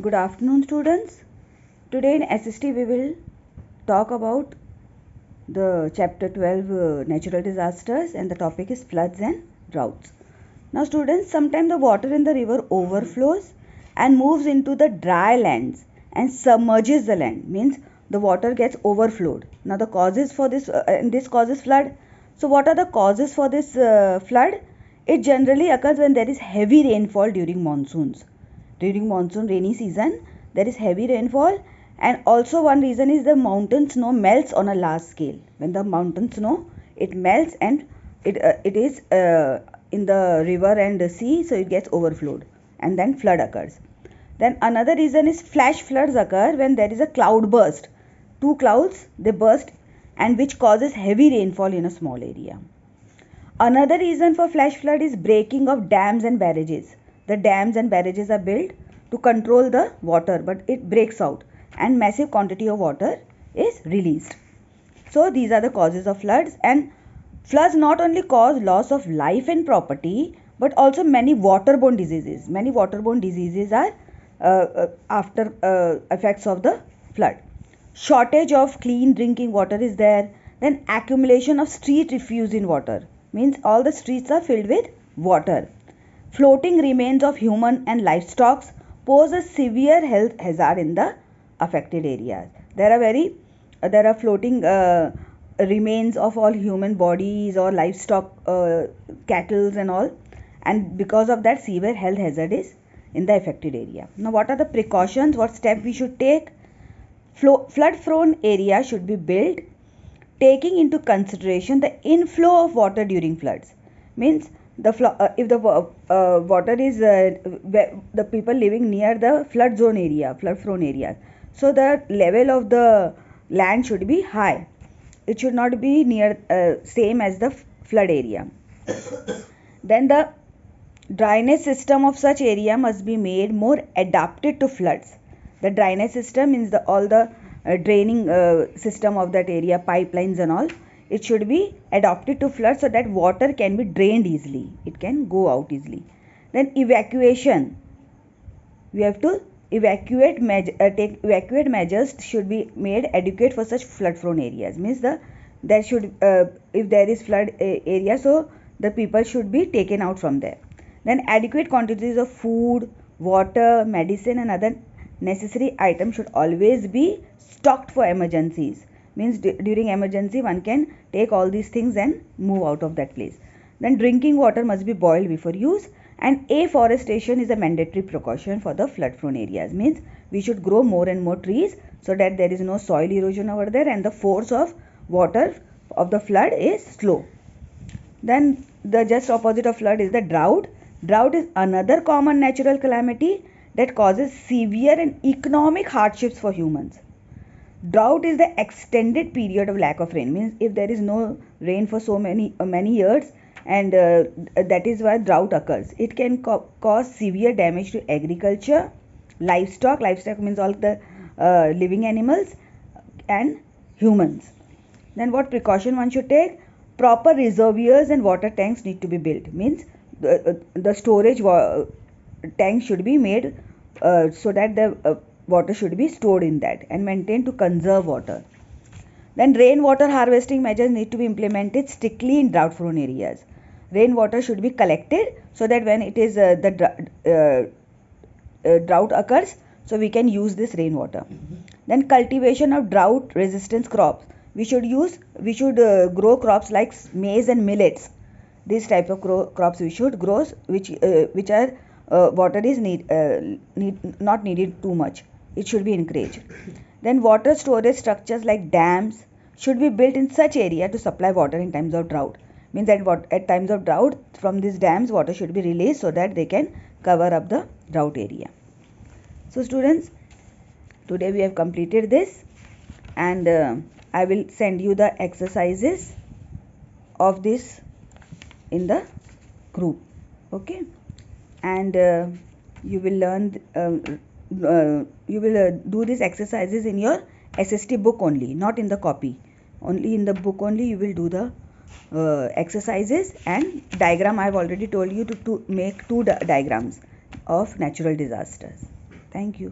Good afternoon, students. Today in SST we will talk about the chapter 12 natural disasters, and the topic is floods and droughts. Now students, sometimes the water in the river overflows and moves into the dry lands and submerges the land, means the water gets overflowed. Now the causes for this and this causes flood. So what are the causes for this flood? It generally occurs when there is heavy rainfall during monsoons. During monsoon rainy season there is heavy rainfall, and also one reason is the mountain snow melts on a large scale. When the mountain snow it melts and it is in the river and the sea, so it gets overflowed and then flood occurs. Then another reason is flash floods occur when there is a cloud burst. Two clouds they burst and which causes heavy rainfall in a small area. Another reason for flash flood is breaking of dams and barrages. The dams and barrages are built to control the water, but it breaks out and massive quantity of water is released. So these are the causes of floods, and floods not only cause loss of life and property but also many waterborne diseases. Many waterborne diseases are after effects of the flood. Shortage of clean drinking water is there. Then accumulation of street refuse in water, means all the streets are filled with water. Floating remains of human and livestock pose a severe health hazard in the affected areas. There are floating remains of all human bodies or livestock, cattle and all, and because of that severe health hazard is in the affected area. Now what are the precautions? What step we should take? Flood prone area should be built taking into consideration the inflow of water during floods. Means if the water is the people living near the flood zone area, flood prone areas, so the level of the land should be high. It should not be near same as the flood area. Then the drainage system of such area must be made more adapted to floods. The drainage system means all the draining system of that area, pipelines and all, it should be adapted to flood so that water can be drained easily, it can go out easily. Then evacuation, we have to evacuate measures should be made adequate for such flood prone areas. Means there should if there is flood area, so the people should be taken out from there. Then adequate quantities of food, water, medicine and other necessary items should always be stocked for emergencies. Means during emergency one can take all these things and move out of that place. Then drinking water must be boiled before use, and afforestation is a mandatory precaution for the flood prone areas. Means we should grow more and more trees so that there is no soil erosion over there and the force of water of the flood is slow. Then the just opposite of flood is the drought. Drought is another common natural calamity that causes severe and economic hardships for humans. Drought is the extended period of lack of rain. Means if there is no rain for so many years, and that is why drought occurs. It can cause severe damage to agriculture, livestock means all the living animals, and humans. Then what precaution one should take? Proper reservoirs and water tanks need to be built. Means the storage tank should be made so that the water should be stored in that and maintained to conserve water. Then rainwater harvesting measures need to be implemented strictly in drought prone areas. Rainwater should be collected so that when it is drought occurs, so we can use this rainwater. Then cultivation of drought resistant crops. We should grow crops like maize and millets. These type of crops we should grow, which are water is not needed too much. It should be encouraged. Then water storage structures like dams should be built in such area to supply water in times of drought. Means that at times of drought, from these dams water should be released so that they can cover up the drought area. So students, today we have completed this, and I will send you the exercises of this in the group. Okay, and you will learn do these exercises in your SST book only, not in the copy. Only in the book only you will do the exercises, and diagram I have already told you to make two diagrams of natural disasters. Thank you.